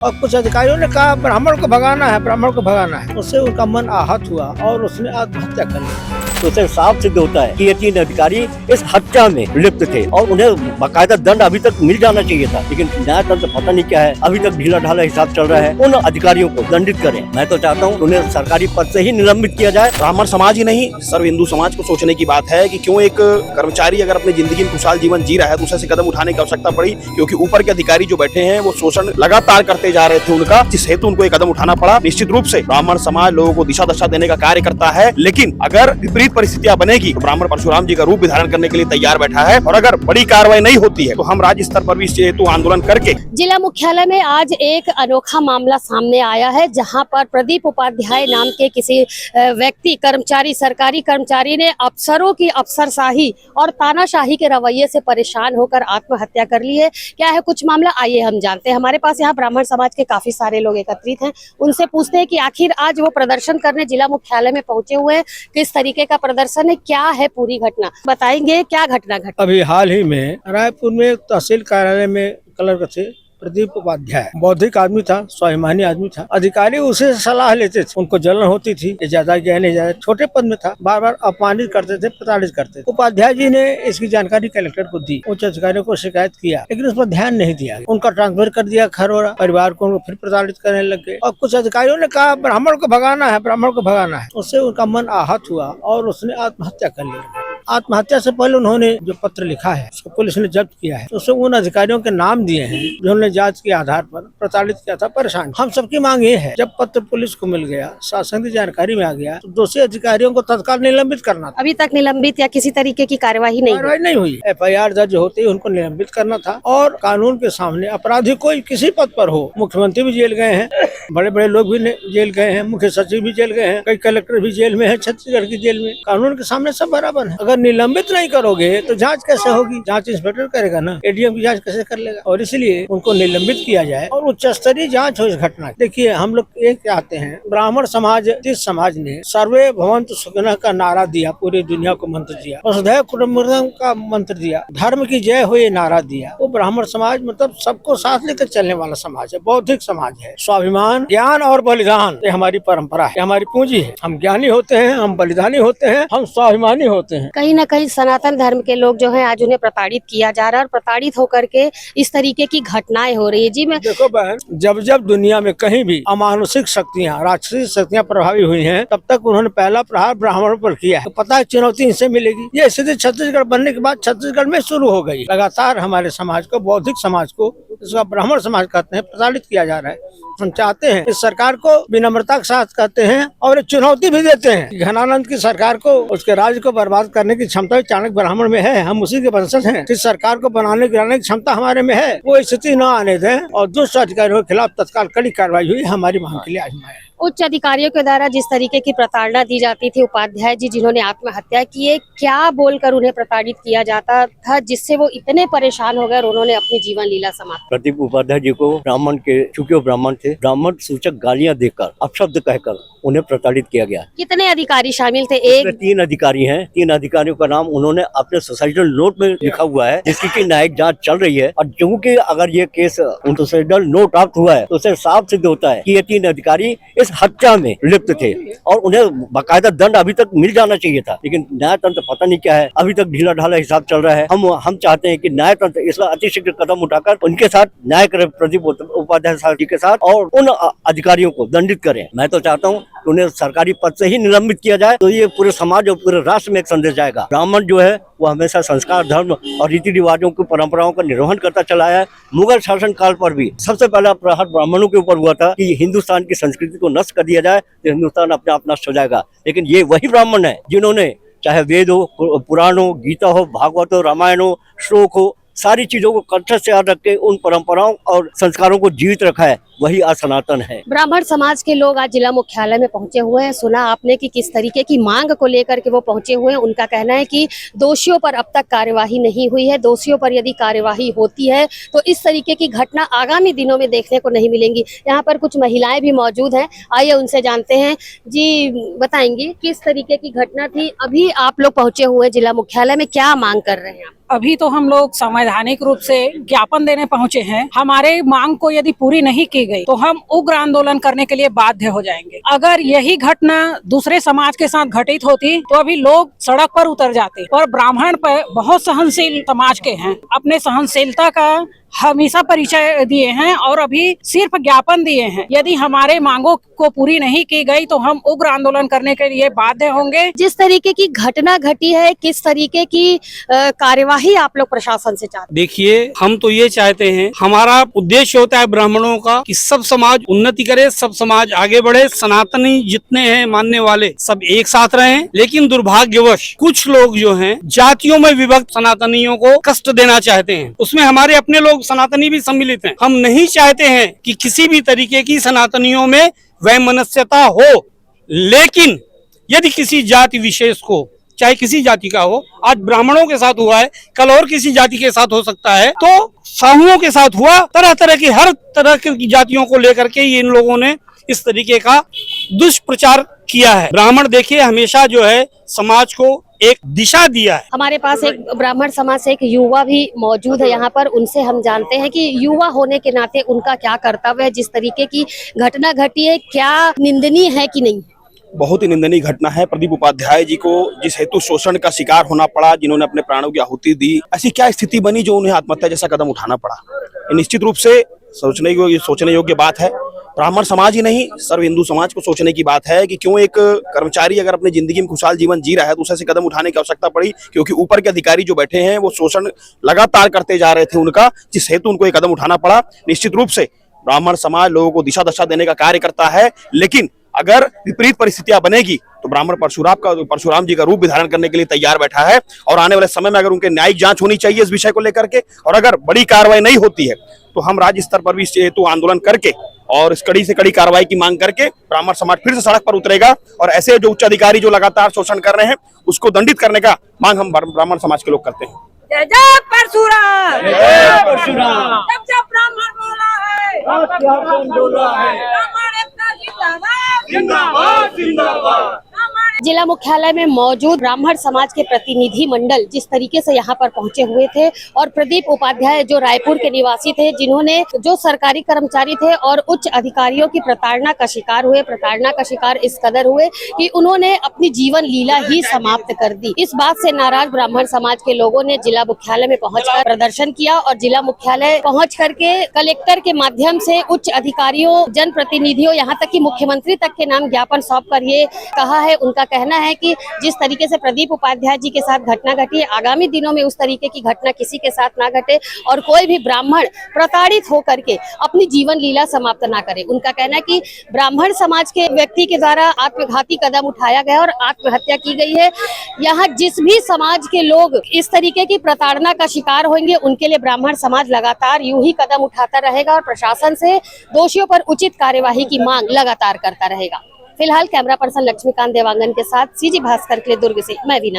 और कुछ अधिकारियों ने कहा ब्राह्मण को भगाना है, ब्राह्मण को भगाना है। उससे उनका मन आहत हुआ और उसने आत्महत्या कर ली। तो उससे साफ सिद्ध होता है कि ये 3 अधिकारी इस हत्या में लिप्त थे और उन्हें बाकायदा दंड अभी तक मिल जाना चाहिए था, लेकिन न्यायतंत्र पता नहीं क्या है, अभी तक ढीला ढाला हिसाब चल रहा है। उन अधिकारियों को दंडित करें। मैं तो चाहता हूँ उन्हें सरकारी पद से ही निलंबित किया जाए। ब्राह्मण समाज ही नहीं, सर्व हिंदू समाज को सोचने की बात है कि क्यों एक कर्मचारी अगर अपनी जिंदगी में खुशहाल जीवन जी रहा है तो उसे कदम उठाने की आवश्यकता पड़ी, क्योंकि ऊपर के अधिकारी जो बैठे हैं वो शोषण लगातार करते जा रहे थे उनका, जिस हेतु उनको एक कदम उठाना पड़ा। निश्चित रूप से ब्राह्मण समाज लोगों को दिशा दशा देने का कार्य करता है, लेकिन अगर विपरीत परिस्थितियां बनेगी तो ब्राह्मण परशुराम जी का रूप भी धारण करने के लिए तैयार बैठा है। और अगर बड़ी कार्रवाई नहीं होती है तो हम राज्य स्तर पर भी इस हेतु आंदोलन करके। जिला मुख्यालय में आज एक अनोखा मामला सामने आया है, जहां पर प्रदीप उपाध्याय नाम के किसी व्यक्ति कर्मचारी, सरकारी कर्मचारी ने अफसरों की अफसरशाही और तानाशाही के रवैये से परेशान होकर आत्महत्या कर ली है। क्या है कुछ मामला, आइए हम जानते हैं। हमारे पास यहाँ ब्राह्मण समाज के काफी सारे लोग एकत्रित हैं, उनसे पूछते हैं कि आखिर आज वो प्रदर्शन करने जिला मुख्यालय में पहुंचे हुए हैं, किस तरीके का प्रदर्शन है, क्या है पूरी घटना बताएंगे। क्या घटना घटी? अभी हाल ही में रायपुर में तहसील कार्यालय में क्लर्क थे प्रदीप उपाध्याय, बौद्धिक आदमी था, स्वाभिमानी आदमी था। अधिकारी उसे सलाह लेते थे, उनको जलन होती थी, ये ज्यादा गया नहीं ज्यादा, छोटे पद में था, बार बार अपमानित करते थे, प्रताड़ित करते थे। उपाध्याय जी ने इसकी जानकारी कलेक्टर को दी, उच्च अधिकारियों को शिकायत किया, लेकिन उस पर ध्यान नहीं दिया। उनका ट्रांसफर कर दिया खरौरा, परिवार को फिर प्रताड़ित करने लग गए। और कुछ अधिकारियों ने कहा ब्राह्मण को भगाना है, ब्राह्मण को भगाना है। उससे उनका मन आहत हुआ और उसने आत्महत्या कर ली। आत्महत्या से पहले उन्होंने जो पत्र लिखा है उसको पुलिस ने जब्त किया है। उसमें उन अधिकारियों के नाम दिए हैं जिन्होंने जांच के आधार पर प्रताड़ित किया था, परेशान। हम सबकी मांग ये है, जब पत्र पुलिस को मिल गया, शासन की जानकारी में आ गया, तो दोषी अधिकारियों को तत्काल निलंबित करना था। अभी तक निलंबित या किसी तरीके की कार्यवाही नहीं हुई। FIR दर्ज होते ही उनको निलंबित करना था और कानून के सामने अपराधी कोई किसी पद पर हो, मुख्यमंत्री भी जेल गए हैं, बड़े बड़े लोग भी जेल गए हैं, मुख्य सचिव भी जेल गए हैं, कई कलेक्टर भी जेल में है, छत्तीसगढ़ की जेल में। कानून के सामने सब बराबर है। अगर निलंबित नहीं करोगे तो जांच कैसे होगी? जांच इंस्पेक्टर करेगा ना, ADM की जांच कैसे कर लेगा? और इसलिए उनको निलंबित किया जाए और उच्च स्तरीय जांच हो इस घटना। देखिए, हम लोग एक चाहते हैं, ब्राह्मण समाज, जिस समाज ने सर्वे भवन्तु सुखिनः का नारा दिया, पूरी दुनिया को मंत्र दिया, वसुधैव कुटुम्बकम का मंत्र दिया, धर्म की जय हो ये नारा दिया, वो ब्राह्मण समाज मतलब सबको साथ लेकर चलने वाला समाज है, बौद्धिक समाज है। स्वाभिमान, ज्ञान और बलिदान, ये हमारी परंपरा है, हमारी पूंजी है। हम ज्ञानी होते हैं, हम बलिदानी होते हैं, हम स्वाभिमानी होते हैं। कहीं न कहीं सनातन धर्म के लोग जो है आज उन्हें प्रताड़ित किया जा रहा है और प्रताड़ित होकर के इस तरीके की घटनाएं हो रही है। जी, मैं देखो बहन, जब जब दुनिया में कहीं भी अमानुषिक शक्तियाँ, राक्षसी शक्तियाँ प्रभावी हुई हैं, तब तक उन्होंने पहला प्रहार ब्राह्मणों पर किया। तो पता है चुनौती इनसे मिलेगी। ये स्थिति छत्तीसगढ़ बनने के बाद छत्तीसगढ़ में शुरू हो गई। लगातार हमारे समाज को, बौद्धिक समाज को, इसका ब्राह्मण समाज कहते हैं, प्रताड़ित किया जा रहा है। हम चाहते हैं इस सरकार को विनम्रता के साथ कहते हैं और एक चुनौती भी देते हैं। घनानंद की सरकार को, उसके राज्य को बर्बाद करने की क्षमता चाणक्य ब्राह्मण में है, हम उसी के वंशज हैं। इस सरकार को बनाने गिराने की क्षमता हमारे में है। वो स्थिति न आने दें और दुष्ट अधिकारियों के खिलाफ तत्काल कड़ी कार्रवाई हुई, हमारी मांग के लिए आज मैं। उच्च अधिकारियों के द्वारा जिस तरीके की प्रताड़ना दी जाती थी, उपाध्याय जी जिन्होंने आत्महत्या की है, क्या बोलकर उन्हें प्रताड़ित किया जाता था जिससे वो इतने परेशान हो गए और उन्होंने अपनी जीवन लीला समाप्त? प्रदीप उपाध्याय जी को ब्राह्मण के, चूंकि वो ब्राह्मण थे, ब्राह्मण सूचक गालियां देकर, अपशब्द कहकर उन्हें प्रताड़ित किया गया। कितने अधिकारी शामिल थे? 3 अधिकारी हैं। 3 अधिकारियों का नाम उन्होंने अपने सोसाइटल नोट में लिखा हुआ है, जिसकी की न्यायिक जांच चल रही है। और क्योंकि अगर ये केस सोसाइटल नोट प्राप्त हुआ है तो उससे साफ सिद्ध होता है कि ये 3 अधिकारी इस हत्या में लिप्त थे और उन्हें बाकायदा दंड अभी तक मिल जाना चाहिए था, लेकिन न्यायतंत्र पता नहीं क्या है, अभी तक ढीला ढाला हिसाब चल रहा है। हम चाहते हैं कि न्यायतंत्र इसका अतिशीघ्र कदम उठाकर उनके साथ न्याय करे, प्रदीप उपाध्याय साहब जी के साथ, और उन अधिकारियों को दंडित करें। मैं तो चाहता हूँ उन्हें सरकारी पद से ही निलंबित किया जाए, तो ये पूरे समाज और पूरे राष्ट्र में एक संदेश जाएगा। ब्राह्मण जो है वो हमेशा संस्कार, धर्म और रीति रिवाजों की परंपराओं का निर्वहन करता चला है। मुगल शासन काल पर भी सबसे पहला प्रहार ब्राह्मणों के ऊपर हुआ था कि हिंदुस्तान की संस्कृति को नष्ट कर दिया जाए तो हिंदुस्तान अपने आप नष्ट हो जाएगा। लेकिन ये वही ब्राह्मण है जिन्होंने, चाहे वेद हो, पुराण हो, गीता हो, भागवत हो, रामायण हो, श्लोक हो, सारी चीजों को कंठस्थ से याद रख के उन परंपराओं और संस्कारों को जीवित रखा है, वही असनातन है। ब्राह्मण समाज के लोग आज जिला मुख्यालय में पहुंचे हुए हैं। सुना आपने कि किस तरीके की मांग को लेकर के वो पहुंचे हुए हैं। उनका कहना है कि दोषियों पर अब तक कार्यवाही नहीं हुई है, दोषियों पर यदि कार्यवाही होती है तो इस तरीके की घटना आगामी दिनों में देखने को नहीं मिलेंगी। यहाँ पर कुछ महिलाएं भी मौजूद हैं, आइए उनसे जानते हैं। जी, बताएंगी किस तरीके की घटना थी? अभी आप लोग पहुंचे हुए जिला मुख्यालय में, क्या मांग कर रहे हैं आप? अभी तो हम लोग संवैधानिक रूप से ज्ञापन देने पहुंचे हैं। हमारे मांग को यदि पूरी नहीं की गई तो हम उग्र आंदोलन करने के लिए बाध्य हो जाएंगे। अगर यही घटना दूसरे समाज के साथ घटित होती तो अभी लोग सड़क पर उतर जाते, पर ब्राह्मण पर बहुत सहनशील समाज के हैं, अपने सहनशीलता का हमेशा परिचय दिए हैं और अभी सिर्फ ज्ञापन दिए हैं। यदि हमारे मांगों को पूरी नहीं की गई तो हम उग्र आंदोलन करने के लिए बाध्य होंगे। जिस तरीके की घटना घटी है, किस तरीके की कार्यवाही आप लोग प्रशासन से चाहते हैं? देखिए, हम तो ये चाहते हैं, हमारा उद्देश्य होता है ब्राह्मणों का कि सब समाज उन्नति करे, सब समाज आगे बढ़े, सनातनी जितने हैं मानने वाले सब एक साथ रहें। लेकिन दुर्भाग्यवश कुछ लोग जो हैं जातियों में विभक्त सनातनियों को कष्ट देना चाहते हैं। उसमें हमारे अपने लोग सनातनी भी सम्मिलित हैं। हम नहीं चाहते हैं कि किसी भी तरीके की सनातनियों में वैमनस्यता हो, लेकिन यदि किसी जाति विशेष को, चाहे किसी जाति का हो, आज ब्राह्मणों के साथ हुआ है, कल और किसी जाति के साथ हो सकता है, तो साहुओं के साथ हुआ, तरह तरह की हर तरह की जातियों को लेकर के इन लोगों ने इस तरीके का दुष्प्रचार किया है। ब्राह्मण देखिए हमेशा जो है समाज को एक दिशा दिया है। हमारे पास एक ब्राह्मण समाज से एक युवा भी मौजूद है यहाँ पर, उनसे हम जानते हैं कि युवा होने के नाते उनका क्या कर्तव्य है। जिस तरीके की घटना घटी है, क्या निंदनीय है कि नहीं? बहुत ही निंदनीय घटना है। प्रदीप उपाध्याय जी को जिस हेतु शोषण का शिकार होना पड़ा, जिन्होंने अपने प्राणों की आहुति दी, ऐसी क्या स्थिति बनी जो उन्हें आत्महत्या जैसा कदम उठाना पड़ा? ये निश्चित रूप से सोचने योग्य बात है। ब्राह्मण समाज ही नहीं, सर्व हिंदू समाज को सोचने की बात है कि क्यों एक कर्मचारी अगर अपनी जिंदगी में खुशहाल जीवन जी रहा है तो उसे ऐसे कदम उठाने की आवश्यकता पड़ी, क्योंकि ऊपर के अधिकारी जो बैठे हैं वो शोषण लगातार करते जा रहे थे उनका, जिस हेतु उनको एक कदम उठाना पड़ा। निश्चित रूप से ब्राह्मण समाज लोगों को दिशा दशा देने का कार्य करता है, लेकिन अगर विपरीत परिस्थितियां बनेगी तो ब्राह्मण परशुराम जी का रूप भी धारण करने के लिए तैयार बैठा है। और आने वाले समय में अगर उनके न्यायिक जांच होनी चाहिए इस विषय को लेकर के, और अगर बड़ी कार्रवाई नहीं होती है तो हम राज्य स्तर पर भी इस हेतु आंदोलन करके और इस कड़ी से कड़ी कार्रवाई की मांग करके ब्राह्मण समाज फिर से सड़क पर उतरेगा। और ऐसे जो उच्च अधिकारी जो लगातार शोषण कर रहे हैं उसको दंडित करने का मांग हम ब्राह्मण समाज के लोग करते हैं। जय जय परशुराम, जय परशुराम। जब ब्राह्मण बोला है, ब्राह्मण एकता जिंदाबाद, जिंदाबाद। जिला मुख्यालय में मौजूद ब्राह्मण समाज के प्रतिनिधि मंडल जिस तरीके से यहाँ पर पहुंचे हुए थे, और प्रदीप उपाध्याय जो रायपुर के निवासी थे, जिन्होंने जो सरकारी कर्मचारी थे और उच्च अधिकारियों की प्रताड़ना का शिकार हुए, प्रताड़ना का शिकार इस कदर हुए कि उन्होंने अपनी जीवन लीला ही समाप्त कर दी। इस बात से नाराज ब्राह्मण समाज के लोगों ने जिला मुख्यालय में पहुंचकर प्रदर्शन किया और जिला मुख्यालय पहुंच करके कलेक्टर के माध्यम से उच्च अधिकारियों, जनप्रतिनिधियों, यहाँ तक कि मुख्यमंत्री तक के नाम ज्ञापन सौंप कर ये कहा है, उनका कहना है कि जिस तरीके से प्रदीप उपाध्याय जी के साथ घटना घटी, आगामी दिनों में उस तरीके की घटना किसी के साथ ना घटे और कोई भी ब्राह्मण प्रताड़ित होकर के अपनी जीवन लीला समाप्त ना करे। उनका कहना है कि ब्राह्मण समाज के व्यक्ति के द्वारा आत्मघाती कदम उठाया गया और आत्महत्या की गई है। यहाँ जिस भी समाज के लोग इस तरीके की प्रताड़ना का शिकार होंगे उनके लिए ब्राह्मण समाज लगातार यूं ही कदम उठाता रहेगा और प्रशासन से दोषियों पर उचित कार्यवाही की मांग लगातार करता रहेगा। फिलहाल कैमरा पर्सन लक्ष्मीकांत देवांगन के साथ सीजी भास्कर के लिए दुर्ग से मैं वीना।